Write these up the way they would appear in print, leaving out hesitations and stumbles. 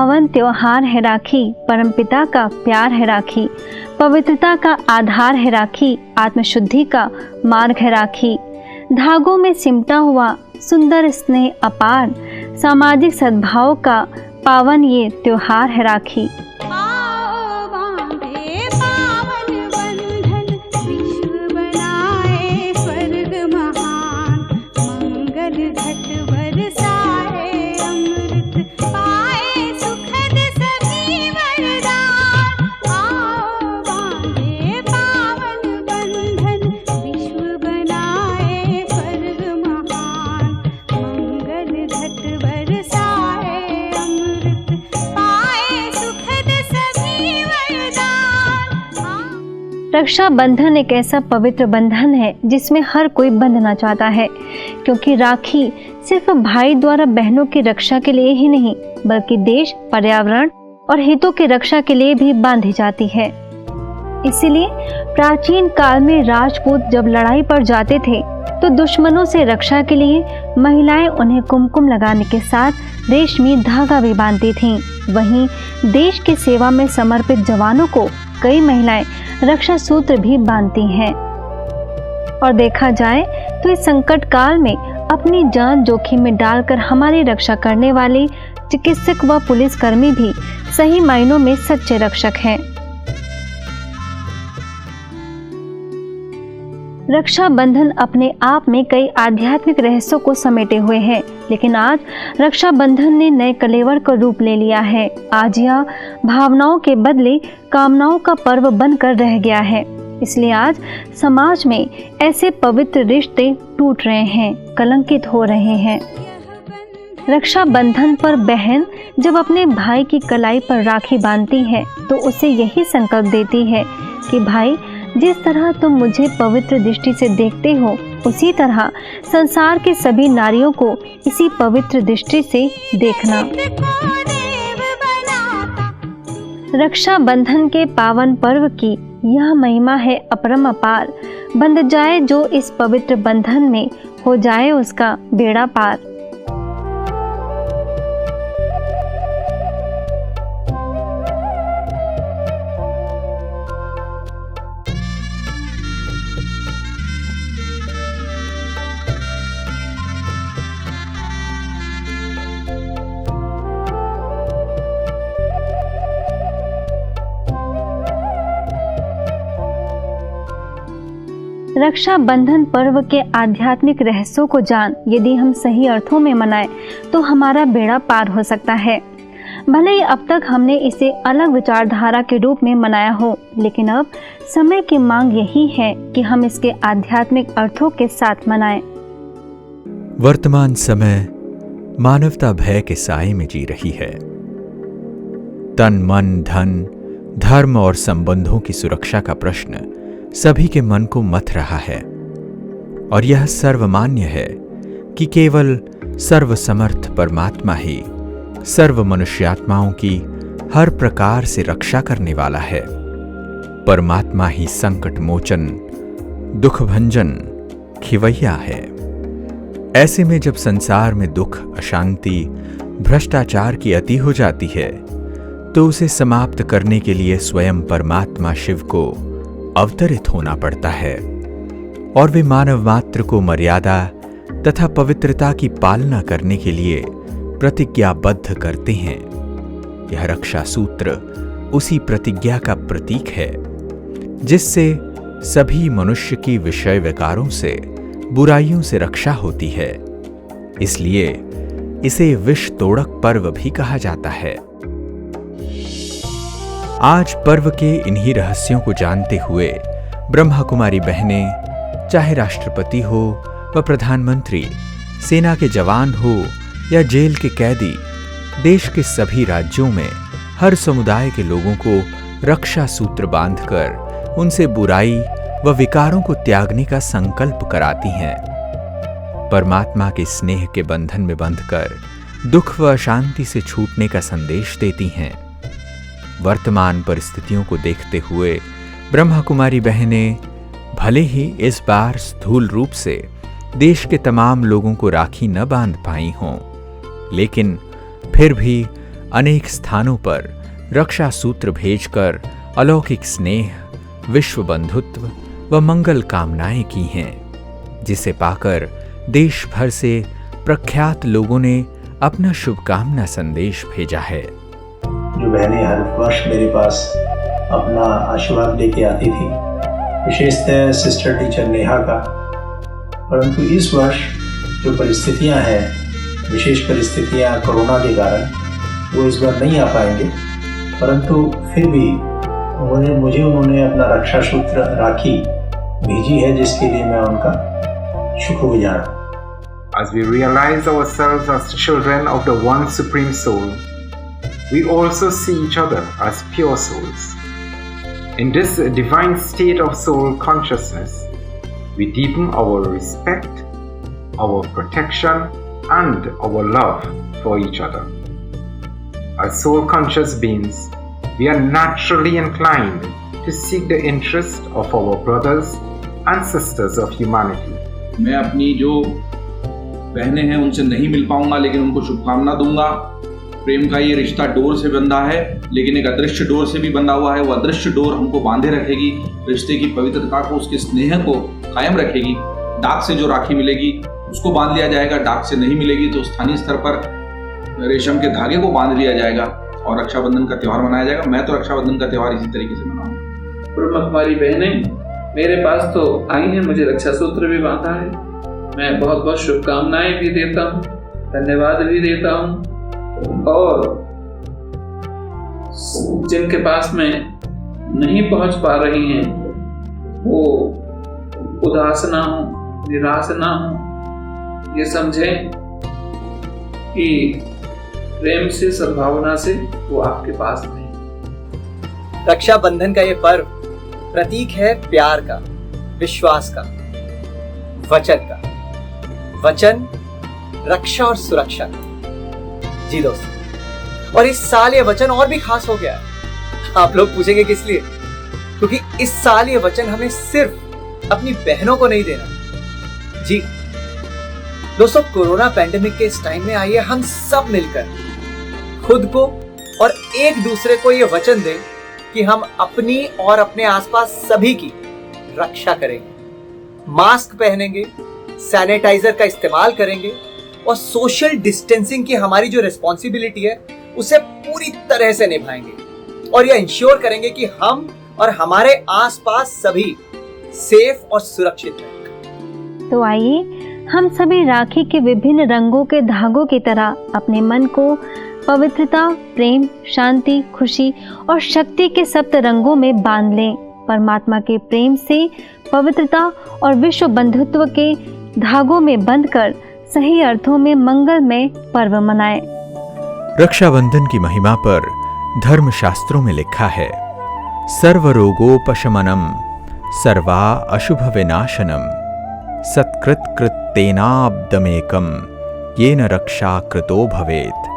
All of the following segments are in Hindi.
पावन त्योहार है राखी, परमपिता का प्यार है राखी, पवित्रता का आधार है राखी, आत्मशुद्धि का मार्ग है राखी। धागों में सिमटा हुआ सुंदर स्नेह अपार, सामाजिक सद्भाव का पावन ये त्योहार है राखी। रक्षाबंधन एक ऐसा पवित्र बंधन है जिसमें हर कोई बंधना चाहता है, क्योंकि राखी सिर्फ भाई द्वारा बहनों की रक्षा के लिए ही नहीं बल्कि देश, पर्यावरण और हितों की रक्षा के लिए भी बांधी जाती है। इसीलिए प्राचीन काल में राजपूत जब लड़ाई पर जाते थे तो दुश्मनों से रक्षा के लिए महिलाएं उन्हें कुमकुम लगाने के साथ रेशमी धागा भी बांधती थीं। वहीं देश की सेवा में समर्पित जवानों को कई महिलाएं रक्षा सूत्र भी बांधती हैं। और देखा जाए तो इस संकट काल में अपनी जान जोखिम में डालकर हमारी रक्षा करने वाले चिकित्सक व पुलिसकर्मी भी सही मायनों में सच्चे रक्षक हैं। रक्षाबंधन अपने आप में कई आध्यात्मिक रहस्यों को समेटे हुए है, लेकिन आज रक्षाबंधन ने नए कलेवर का रूप ले लिया है। आज यह भावनाओं के बदले कामनाओं का पर्व बनकर रह गया है। इसलिए आज समाज में ऐसे पवित्र रिश्ते टूट रहे हैं, कलंकित हो रहे हैं। रक्षाबंधन पर बहन जब अपने भाई की कलाई पर राखी बांधती है तो उसे यही संकल्प देती है कि भाई, जिस तरह तुम मुझे पवित्र दृष्टि से देखते हो उसी तरह संसार की सभी नारियों को इसी पवित्र दृष्टि से देखना। रक्षाबंधन के पावन पर्व की यह महिमा है अपरम अपार। बंध जाए जो इस पवित्र बंधन में, हो जाए उसका बेड़ा पार। रक्षाबंधन पर्व के आध्यात्मिक रहस्यों को जान यदि हम सही अर्थों में मनाएं तो हमारा बेड़ा पार हो सकता है। भले ही अब तक हमने इसे अलग विचारधारा के रूप में मनाया हो, लेकिन अब समय की मांग यही है कि हम इसके आध्यात्मिक अर्थों के साथ मनाएं। वर्तमान समय मानवता भय के साए में जी रही है। तन, मन, धन, धर्म और संबंधों की सुरक्षा का प्रश्न सभी के मन को मथ रहा है और यह सर्वमान्य है कि केवल सर्वसमर्थ परमात्मा ही सर्व मनुष्यात्माओं की हर प्रकार से रक्षा करने वाला है। परमात्मा ही संकट मोचन, दुख भंजन, खिवैया है। ऐसे में जब संसार में दुख, अशांति, भ्रष्टाचार की अति हो जाती है तो उसे समाप्त करने के लिए स्वयं परमात्मा शिव को अवतरित होना पड़ता है और वे मानव मात्र को मर्यादा तथा पवित्रता की पालना करने के लिए प्रतिज्ञाबद्ध करते हैं। यह रक्षा सूत्र उसी प्रतिज्ञा का प्रतीक है जिससे सभी मनुष्य की विषय विकारों से, बुराइयों से रक्षा होती है। इसलिए इसे विष तोड़क पर्व भी कहा जाता है। आज पर्व के इन्हीं रहस्यों को जानते हुए ब्रह्मा कुमारी बहनें, चाहे राष्ट्रपति हो व प्रधानमंत्री, सेना के जवान हो या जेल के कैदी, देश के सभी राज्यों में हर समुदाय के लोगों को रक्षा सूत्र बांधकर उनसे बुराई व विकारों को त्यागने का संकल्प कराती हैं। परमात्मा के स्नेह के बंधन में बंधकर दुख व अशांति से छूटने का संदेश देती हैं। वर्तमान परिस्थितियों को देखते हुए ब्रह्मा कुमारी बहनें भले ही इस बार स्थूल रूप से देश के तमाम लोगों को राखी न बांध पाई हों, लेकिन फिर भी अनेक स्थानों पर रक्षा सूत्र भेजकर अलौकिक स्नेह, विश्व बंधुत्व व मंगल कामनाएं की हैं, जिसे पाकर देश भर से प्रख्यात लोगों ने अपना शुभकामना संदेश भेजा है। जो बहनें हर वर्ष मेरे पास अपना आशीर्वाद लेके आती थी, विशेषतः सिस्टर टीचर नेहा का, परंतु इस वर्ष जो परिस्थितियां हैं, विशेष परिस्थितियां कोरोना के कारण, वो इस बार नहीं आ पाएंगे, परंतु फिर भी मुझे उन्होंने अपना रक्षा सूत्र राखी भेजी है, जिसके लिए मैं उनका शुक्रगुजार हूँ। As we realize ourselves as children of the one supreme soul, we also see each other as pure souls. In this divine state of soul consciousness, we deepen our respect, our protection, and our love for each other. As soul conscious beings, we are naturally inclined to seek the interest of our brothers and sisters of humanity. मैं अपनी जो बहनें हैं उनसे नहीं मिल पाऊंगा, लेकिन उनको शुभकामना दूंगा। प्रेम का ये रिश्ता डोर से बंधा है, लेकिन एक अदृश्य डोर से भी बंधा हुआ है। वो अदृश्य डोर हमको बांधे रखेगी, रिश्ते की पवित्रता को, उसके स्नेह को कायम रखेगी। डाक से जो राखी मिलेगी उसको बांध लिया जाएगा, डाक से नहीं मिलेगी तो स्थानीय स्तर पर रेशम के धागे को बांध लिया जाएगा और रक्षाबंधन का त्यौहार मनाया जाएगा। मैं तो रक्षाबंधन का त्यौहार इसी तरीके से मनाऊंगा। प्रमुख हमारी बहनें मेरे पास तो आई हैं, मुझे रक्षा सूत्र भी बांधा है। मैं बहुत बहुत शुभकामनाएं भी देता हूँ, धन्यवाद भी देता हूँ, और जिनके पास में नहीं पहुंच पा रही हैं वो उदास ना हो, निराश ना हो, ये समझें कि प्रेम से, सद्भावना से वो आपके पास नहीं। रक्षाबंधन का ये पर्व प्रतीक है प्यार का, विश्वास का, वचन का। वचन, रक्षा और सुरक्षा का। जी दोस्तों, और इस साल ये वचन और भी खास हो गया है। आप लोग पूछेंगे किस लिए? क्योंकि इस साल ये वचन हमें सिर्फ अपनी बहनों को नहीं देना। जी दोस्तों, कोरोना पैंडेमिक के इस टाइम में आइए हम सब मिलकर खुद को और एक दूसरे को ये वचन दें कि हम अपनी और अपने आसपास सभी की रक्षा करेंगे, मास्क पहनेंगे, सैनिटाइजर का इस्तेमाल करेंगे और सोशल डिस्टेंसिंग की हमारी जो रिस्पॉन्सिबिलिटी है उसे पूरी तरह से निभाएंगे और यह इंश्योर करेंगे कि हम और हमारे आसपास सभी सेफ और सुरक्षित रहें। तो आइए हम सभी राखी के विभिन्न रंगों के धागों की तरह अपने मन को पवित्रता, प्रेम, शांति, खुशी और शक्ति के सप्त रंगों में बांध लें। परमात्मा के प्रेम से, पवित्रता और विश्व बंधुत्व के धागों में बंधकर सही अर्थों में मंगलमय पर्व मनाएं। रक्षाबंधन की महिमा पर धर्म शास्त्रों में लिखा है, सर्वरोगोपशमनम सर्वा अशुभ विनाशनम सत्कृत कृतेनाब्दमेकम येन रक्षा कृतो भवेत्।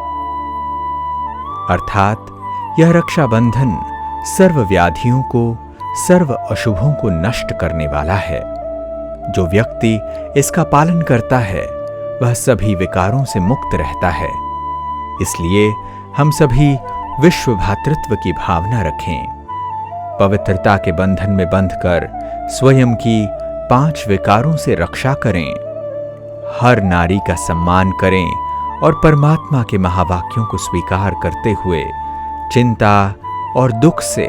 अर्थात यह रक्षाबंधन सर्व व्याधियों को, सर्व अशुभों को नष्ट करने वाला है। जो व्यक्ति इसका पालन करता है वह सभी विकारों से मुक्त रहता है। इसलिए हम सभी विश्व भातृत्व की भावना रखें, पवित्रता के बंधन में बंधकर स्वयं की 5 विकारों से रक्षा करें, हर नारी का सम्मान करें और परमात्मा के महावाक्यों को स्वीकार करते हुए चिंता और दुख से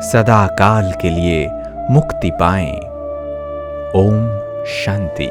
सदा काल के लिए मुक्ति पाएं। ओम शांति।